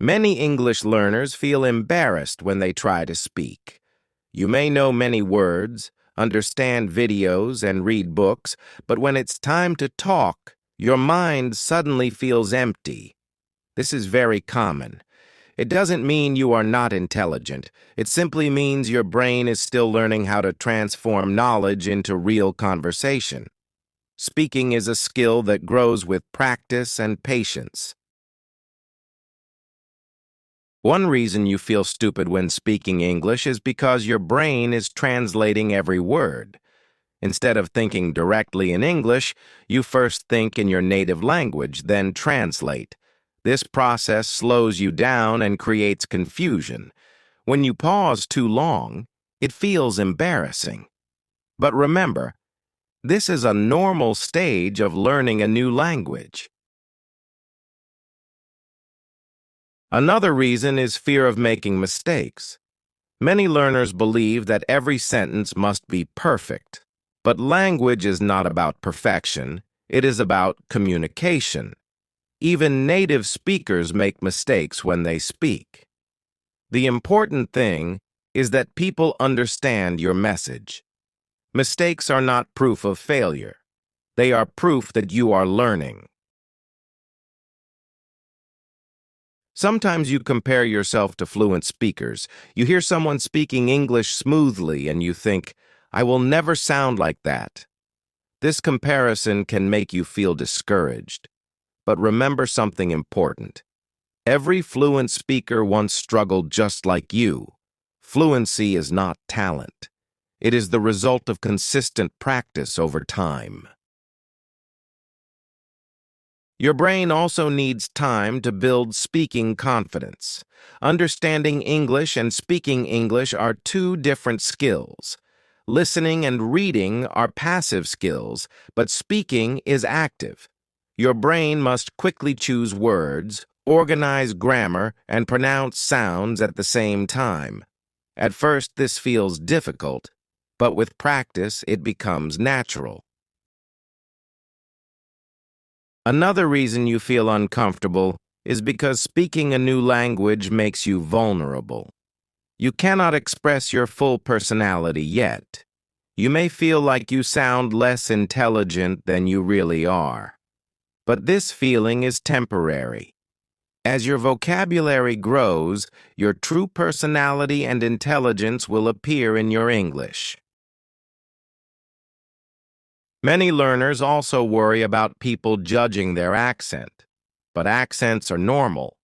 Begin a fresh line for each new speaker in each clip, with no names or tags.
Many English learners feel embarrassed when they try to speak. You may know many words, understand videos, and read books, but when it's time to talk, your mind suddenly feels empty. This is very common. It doesn't mean you are not intelligent. It simply means your brain is still learning how to transform knowledge into real conversation. Speaking is a skill that grows with practice and patience. One reason you feel stupid when speaking English is because your brain is translating every word. Instead of thinking directly in English, you first think in your native language, then translate. This process slows you down and creates confusion. When you pause too long, it feels embarrassing. But remember, this is a normal stage of learning a new language. Another reason is fear of making mistakes. Many learners believe that every sentence must be perfect. But language is not about perfection, it is about communication. Even native speakers make mistakes when they speak. The important thing is that people understand your message. Mistakes are not proof of failure. They are proof that you are learning. Sometimes you compare yourself to fluent speakers. You hear someone speaking English smoothly and you think, I will never sound like that. This comparison can make you feel discouraged. But remember something important. Every fluent speaker once struggled just like you. Fluency is not talent. It is the result of consistent practice over time. Your brain also needs time to build speaking confidence. Understanding English and speaking English are two different skills. Listening and reading are passive skills, but speaking is active. Your brain must quickly choose words, organize grammar, and pronounce sounds at the same time. At first, this feels difficult, but with practice, it becomes natural. Another reason you feel uncomfortable is because speaking a new language makes you vulnerable. You cannot express your full personality yet. You may feel like you sound less intelligent than you really are. But this feeling is temporary. As your vocabulary grows, your true personality and intelligence will appear in your English. Many learners also worry about people judging their accent. But accents are normal.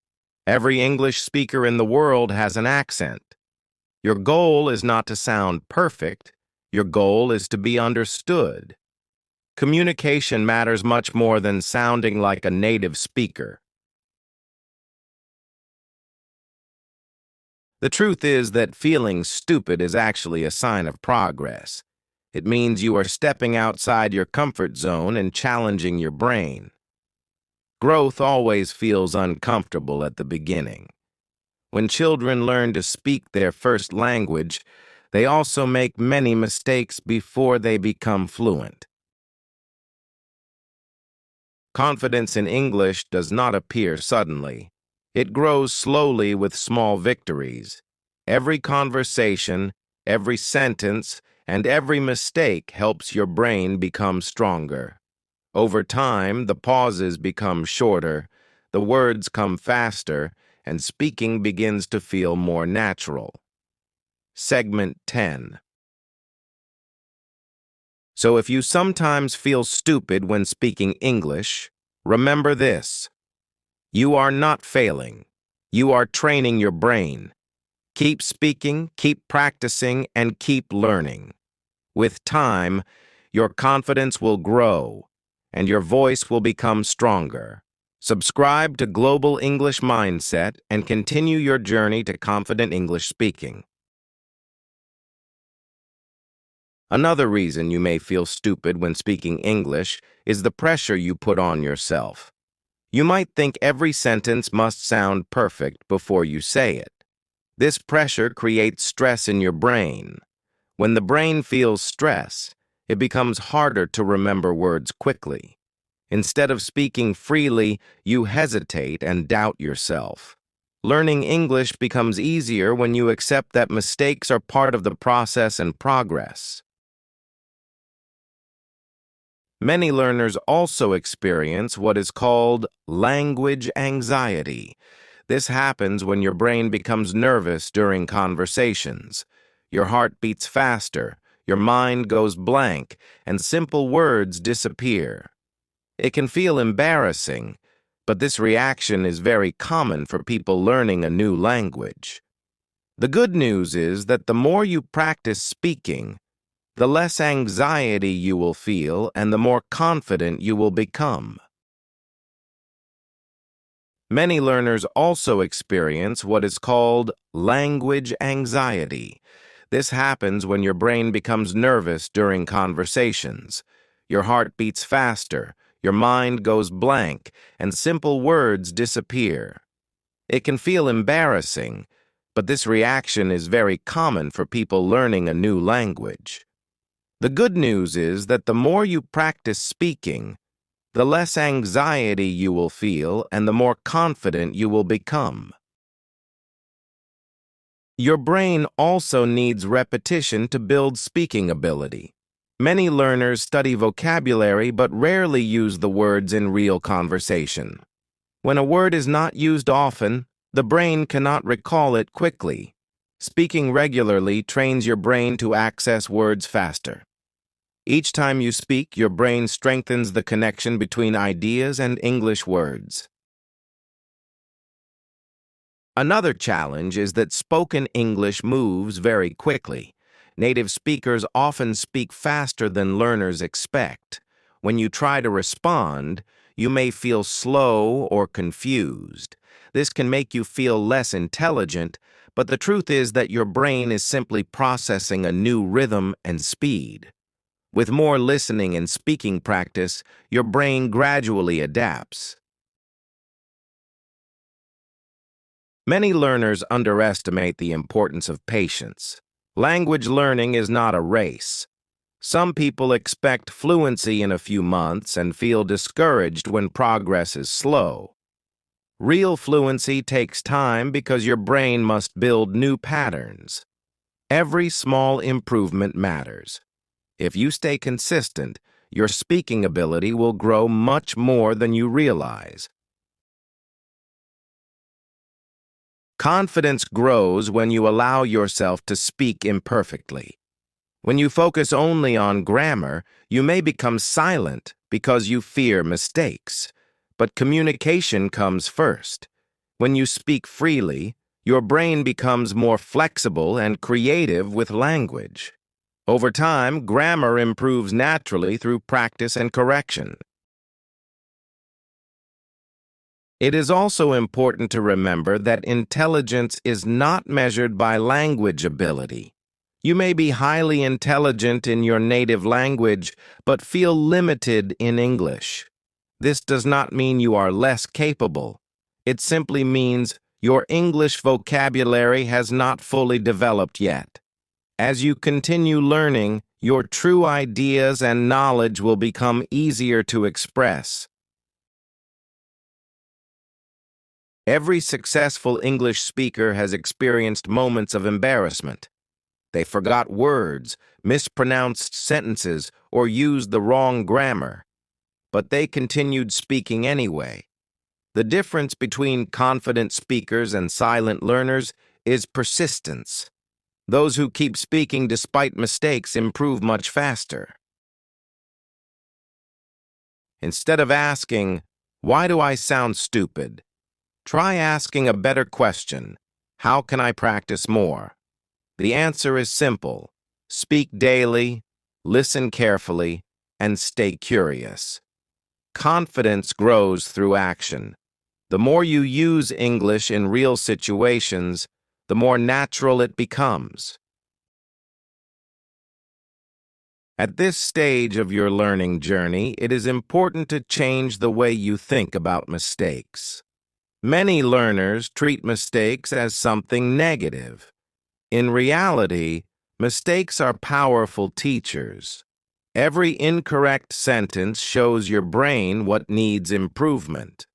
Every English speaker in the world has an accent. Your goal is not to sound perfect. Your goal is to be understood. Communication matters much more than sounding like a native speaker. The truth is that feeling stupid is actually a sign of progress. It means you are stepping outside your comfort zone and challenging your brain. Growth always feels uncomfortable at the beginning. When children learn to speak their first language, they also make many mistakes before they become fluent. Confidence in English does not appear suddenly. It grows slowly with small victories. Every conversation, every sentence, and every mistake helps your brain become stronger. Over time, the pauses become shorter, the words come faster, and speaking begins to feel more natural. Segment 10. So if you sometimes feel stupid when speaking English, remember this. You are not failing. You are training your brain. Keep speaking, keep practicing, and keep learning. With time, your confidence will grow, and your voice will become stronger. Subscribe to Global English Mindset and continue your journey to confident English speaking. Another reason you may feel stupid when speaking English is the pressure you put on yourself. You might think every sentence must sound perfect before you say it. This pressure creates stress in your brain. When the brain feels stress, it becomes harder to remember words quickly. Instead of speaking freely, you hesitate and doubt yourself. Learning English becomes easier when you accept that mistakes are part of the process and progress. Many learners also experience what is called language anxiety. This happens when your brain becomes nervous during conversations. Your heart beats faster, your mind goes blank, and simple words disappear. It can feel embarrassing, but this reaction is very common for people learning a new language. The good news is that the more you practice speaking, the less anxiety you will feel and the more confident you will become. Many learners also experience what is called language anxiety. This happens when your brain becomes nervous during conversations. Your heart beats faster, your mind goes blank, and simple words disappear. It can feel embarrassing, but this reaction is very common for people learning a new language. The good news is that the more you practice speaking, the less anxiety you will feel and the more confident you will become. Your brain also needs repetition to build speaking ability. Many learners study vocabulary but rarely use the words in real conversation. When a word is not used often, the brain cannot recall it quickly. Speaking regularly trains your brain to access words faster. Each time you speak, your brain strengthens the connection between ideas and English words. Another challenge is that spoken English moves very quickly. Native speakers often speak faster than learners expect. When you try to respond, you may feel slow or confused. This can make you feel less intelligent, but the truth is that your brain is simply processing a new rhythm and speed. With more listening and speaking practice, your brain gradually adapts. Many learners underestimate the importance of patience. Language learning is not a race. Some people expect fluency in a few months and feel discouraged when progress is slow. Real fluency takes time because your brain must build new patterns. Every small improvement matters. If you stay consistent, your speaking ability will grow much more than you realize. Confidence grows when you allow yourself to speak imperfectly. When you focus only on grammar, you may become silent because you fear mistakes. But communication comes first. When you speak freely, your brain becomes more flexible and creative with language. Over time, grammar improves naturally through practice and correction. It is also important to remember that intelligence is not measured by language ability. You may be highly intelligent in your native language, but feel limited in English. This does not mean you are less capable. It simply means your English vocabulary has not fully developed yet. As you continue learning, your true ideas and knowledge will become easier to express. Every successful English speaker has experienced moments of embarrassment. They forgot words, mispronounced sentences, or used the wrong grammar. But they continued speaking anyway. The difference between confident speakers and silent learners is persistence. Those who keep speaking despite mistakes improve much faster. Instead of asking, "Why do I sound stupid?" try asking a better question, "How can I practice more?" The answer is simple. Speak daily, listen carefully, and stay curious. Confidence grows through action. The more you use English in real situations, the more natural it becomes. At this stage of your learning journey, it is important to change the way you think about mistakes. Many learners treat mistakes as something negative. In reality, mistakes are powerful teachers. Every incorrect sentence shows your brain what needs improvement.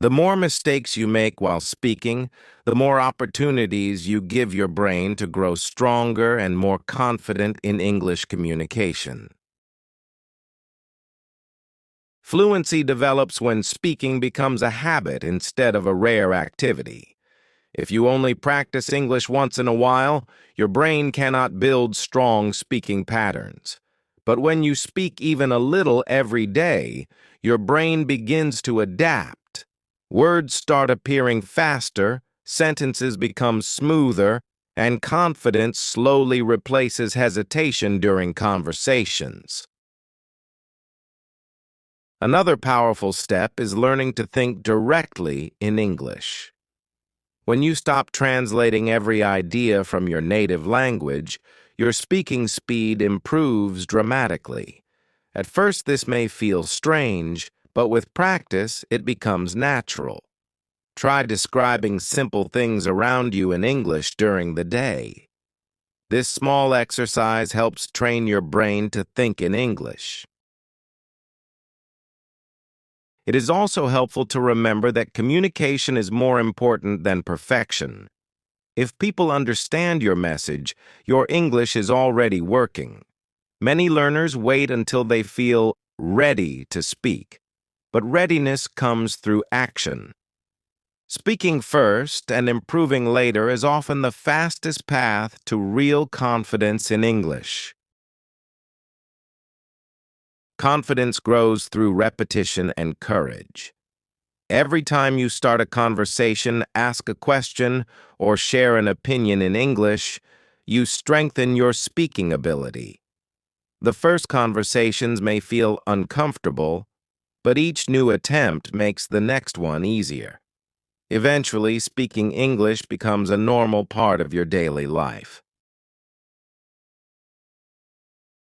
The more mistakes you make while speaking, the more opportunities you give your brain to grow stronger and more confident in English communication. Fluency develops when speaking becomes a habit instead of a rare activity. If you only practice English once in a while, your brain cannot build strong speaking patterns. But when you speak even a little every day, your brain begins to adapt. Words start appearing faster, sentences become smoother, and confidence slowly replaces hesitation during conversations. Another powerful step is learning to think directly in English. When you stop translating every idea from your native language, your speaking speed improves dramatically. At first, this may feel strange, but with practice, it becomes natural. Try describing simple things around you in English during the day. This small exercise helps train your brain to think in English. It is also helpful to remember that communication is more important than perfection. If people understand your message, your English is already working. Many learners wait until they feel ready to speak, but readiness comes through action. Speaking first and improving later is often the fastest path to real confidence in English. Confidence grows through repetition and courage. Every time you start a conversation, ask a question, or share an opinion in English, you strengthen your speaking ability. The first conversations may feel uncomfortable, but each new attempt makes the next one easier. Eventually, speaking English becomes a normal part of your daily life.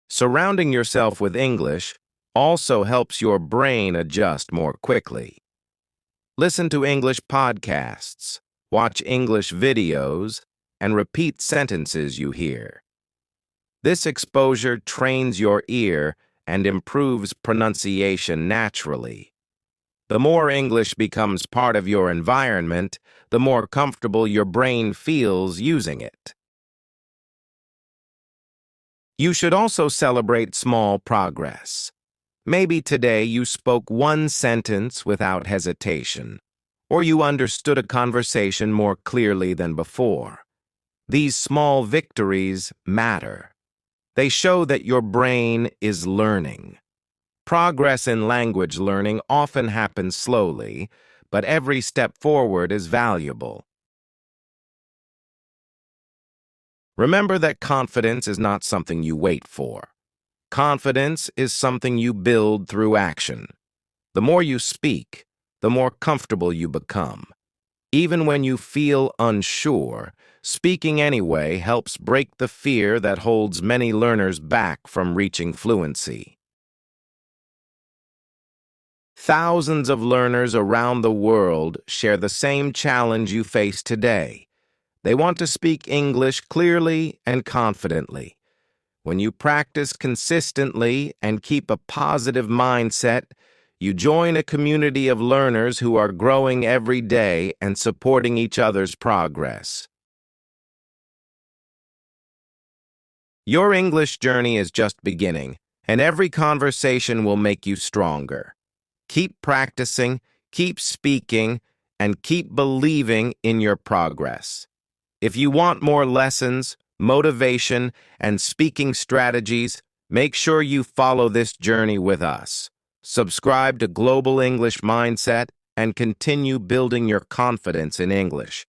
Surrounding yourself with English also helps your brain adjust more quickly. Listen to English podcasts, watch English videos, and repeat sentences you hear. This exposure trains your ear and improves pronunciation naturally. The more English becomes part of your environment, the more comfortable your brain feels using it. You should also celebrate small progress. Maybe today you spoke one sentence without hesitation, or you understood a conversation more clearly than before. These small victories matter. They show that your brain is learning. Progress in language learning often happens slowly, but every step forward is valuable. Remember that confidence is not something you wait for. Confidence is something you build through action. The more you speak, the more comfortable you become. Even when you feel unsure, speaking anyway helps break the fear that holds many learners back from reaching fluency. Thousands of learners around the world share the same challenge you face today. They want to speak English clearly and confidently. When you practice consistently and keep a positive mindset, you join a community of learners who are growing every day and supporting each other's progress. Your English journey is just beginning, and every conversation will make you stronger. Keep practicing, keep speaking, and keep believing in your progress. If you want more lessons, motivation, and speaking strategies, make sure you follow this journey with us. Subscribe to Global English Mindset and continue building your confidence in English.